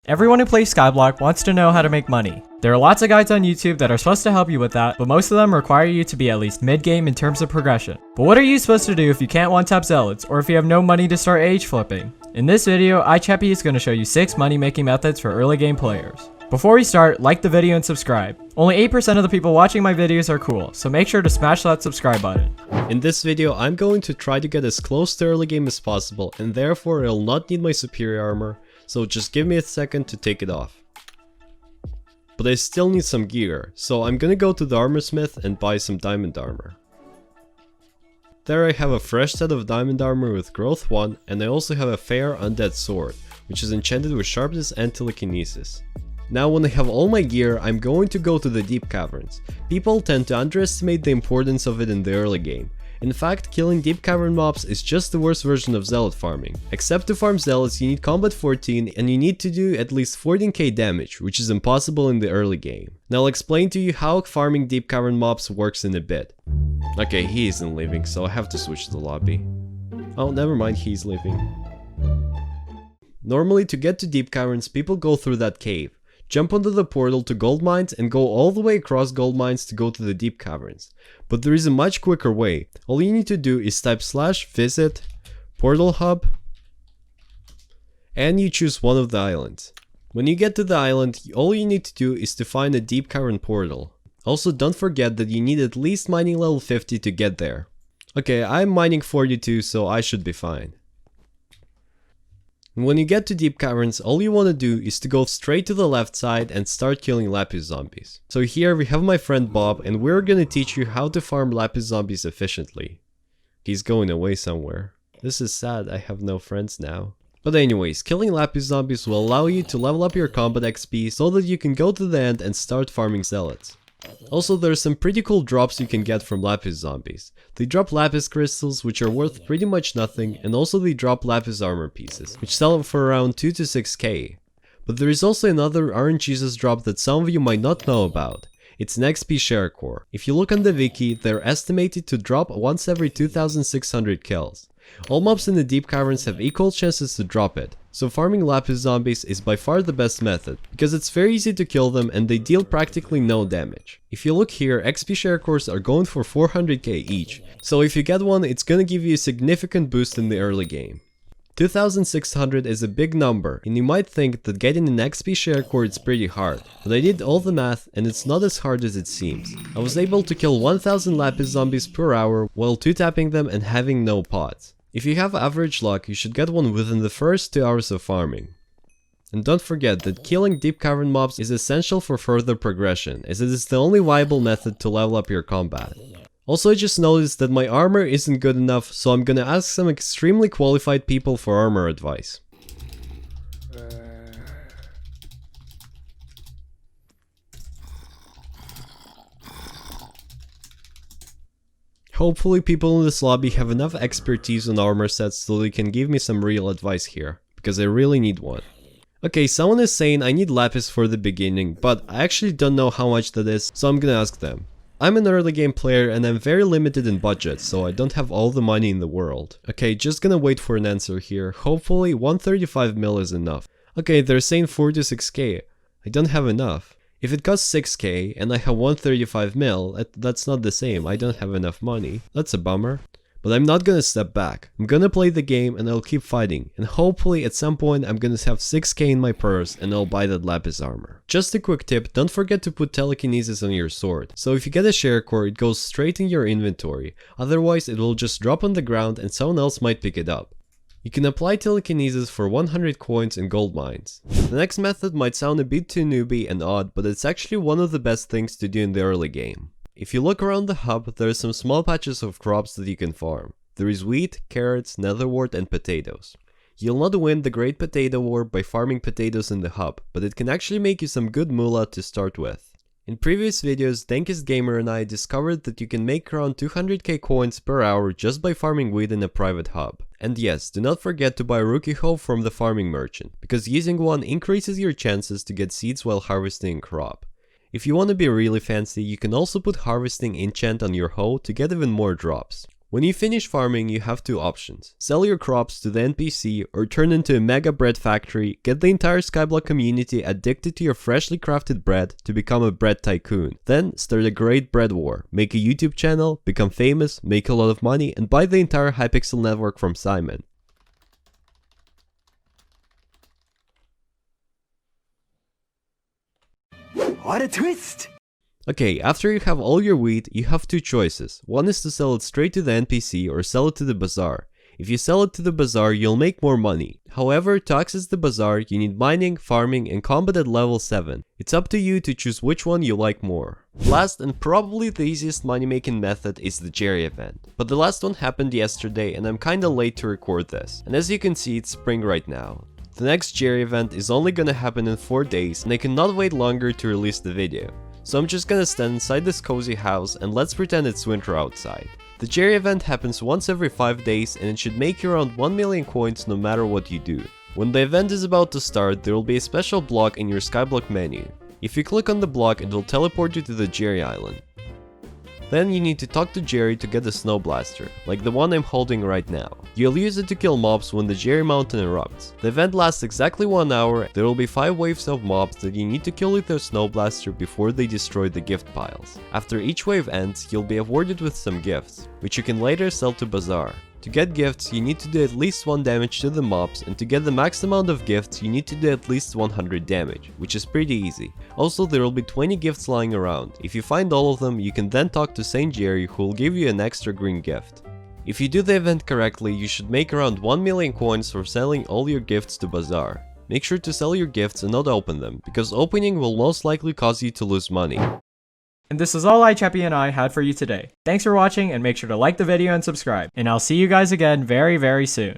Everyone who plays skyblock wants to know how to make money. There are lots of guides on YouTube that are supposed to help you with that, but most of them require you to be at least mid-game in terms of progression. But what are you supposed to do if you can't one-tap zealots, or if you have no money to start age flipping? In this video, iCheppy is going to show you 6 money-making methods for early game players. Before we start, like the video and subscribe. Only 8% of the people watching my videos are cool, so make sure to smash that subscribe button. In this video, I'm going to try to get as close to early game as possible, and therefore I'll not need my superior armor, so just give me a second to take it off. But I still need some gear, so I'm gonna go to the armor smith and buy some diamond armor. There I have a fresh set of diamond armor with growth 1, and I also have a fair undead sword, which is enchanted with sharpness and telekinesis. Now when I have all my gear, I'm going to go to the deep caverns. People tend to underestimate the importance of it in the early game. In fact, killing deep cavern mobs is just the worst version of zealot farming. Except to farm zealots you need combat 14 and you need to do at least 14k damage, which is impossible in the early game. Now I'll explain to you how farming deep cavern mobs works in a bit. Okay, he isn't leaving, so I have to switch the lobby. Oh, never mind, he's leaving. Normally to get to deep caverns people go through that cave. Jump onto the portal to gold mines and go all the way across gold mines to go to the deep caverns. But there is a much quicker way. All you need to do is type /visit portal hub and you choose one of the islands. When you get to the island, all you need to do is to find a deep cavern portal. Also don't forget that you need at least mining level 50 to get there. Okay, I'm mining 42, so I should be fine. And when you get to deep caverns, all you want to do is to go straight to the left side and start killing lapis zombies. So here we have my friend Bob and we're gonna teach you how to farm lapis zombies efficiently. He's going away somewhere. This is sad, I have no friends now. But anyways, killing lapis zombies will allow you to level up your combat XP so that you can go to the end and start farming zealots. Also, there are some pretty cool drops you can get from lapis zombies. They drop lapis crystals, which are worth pretty much nothing, and also they drop lapis armor pieces, which sell for around 2 to 6k. But there is also another RNGesus drop that some of you might not know about. It's an XP share core. If you look on the wiki, they're estimated to drop once every 2600 kills. All mobs in the deep caverns have equal chances to drop it, so farming lapis zombies is by far the best method, because it's very easy to kill them and they deal practically no damage. If you look here, XP share cores are going for 400k each, so if you get one it's gonna give you a significant boost in the early game. 2600 is a big number, and you might think that getting an XP share core is pretty hard, but I did all the math and it's not as hard as it seems. I was able to kill 1000 lapis zombies per hour while 2-tapping them and having no pods. If you have average luck, you should get one within the first 2 hours of farming. And don't forget that killing deep cavern mobs is essential for further progression, as it is the only viable method to level up your combat. Also, I just noticed that my armor isn't good enough, so I'm gonna ask some extremely qualified people for armor advice. Hopefully people in this lobby have enough expertise on armor sets so they can give me some real advice here, because I really need one. Okay, someone is saying I need lapis for the beginning, but I actually don't know how much that is, so I'm gonna ask them. I'm an early game player and I'm very limited in budget, so I don't have all the money in the world. Okay, just gonna wait for an answer here. Hopefully 135 mil is enough. Okay, they're saying 4 to 6k. I don't have enough. If it costs 6k and I have 135 mil, that's not the same. I don't have enough money. That's a bummer. But I'm not gonna step back. I'm gonna play the game and I'll keep fighting. And hopefully at some point I'm gonna have 6k in my purse and I'll buy that lapis armor. Just a quick tip, don't forget to put telekinesis on your sword. So if you get a share core, it goes straight in your inventory. Otherwise it will just drop on the ground and someone else might pick it up. You can apply telekinesis for 100 coins in gold mines. The next method might sound a bit too newbie and odd, but it's actually one of the best things to do in the early game. If you look around the hub, there are some small patches of crops that you can farm. There is wheat, carrots, netherwort and potatoes. You'll not win the Great Potato War by farming potatoes in the hub, but it can actually make you some good moolah to start with. In previous videos, DankestGamer and I discovered that you can make around 200k coins per hour just by farming wheat in a private hub. And yes, do not forget to buy a rookie hoe from the farming merchant, because using one increases your chances to get seeds while harvesting a crop. If you want to be really fancy, you can also put harvesting enchant on your hoe to get even more drops. When you finish farming, you have two options. Sell your crops to the NPC or turn into a mega bread factory, get the entire skyblock community addicted to your freshly crafted bread to become a bread tycoon. Then start a great bread war, make a YouTube channel, become famous, make a lot of money, and buy the entire hypixel network from Simon. What a twist! Okay, after you have all your wheat, you have two choices. One is to sell it straight to the NPC or sell it to the bazaar. If you sell it to the bazaar, you'll make more money. However, to access the bazaar, you need mining, farming, and combat at level 7. It's up to you to choose which one you like more. Last and probably the easiest money making method is the Jerry event. But the last one happened yesterday and I'm kinda late to record this. And as you can see, it's spring right now. The next Jerry event is only gonna happen in 4 days and I cannot wait longer to release the video. So I'm just gonna stand inside this cozy house and let's pretend it's winter outside. The Jerry event happens once every 5 days and it should make you around 1 million coins no matter what you do. When the event is about to start, there will be a special block in your skyblock menu. If you click on the block, it will teleport you to the Jerry Island. Then you need to talk to Jerry to get the snow blaster, like the one I'm holding right now. You'll use it to kill mobs when the Jerry mountain erupts. The event lasts exactly 1 hour, there will be 5 waves of mobs that you need to kill with your snow blaster before they destroy the gift piles. After each wave ends, you'll be awarded with some gifts, which you can later sell to bazaar. To get gifts, you need to do at least 1 damage to the mobs, and to get the max amount of gifts, you need to do at least 100 damage, which is pretty easy. Also, there will be 20 gifts lying around. If you find all of them, you can then talk to Saint Jerry, who will give you an extra green gift. If you do the event correctly, you should make around 1 million coins for selling all your gifts to bazaar. Make sure to sell your gifts and not open them, because opening will most likely cause you to lose money. And this is all iCheppy and I had for you today. Thanks for watching and make sure to like the video and subscribe. And I'll see you guys again very, very soon.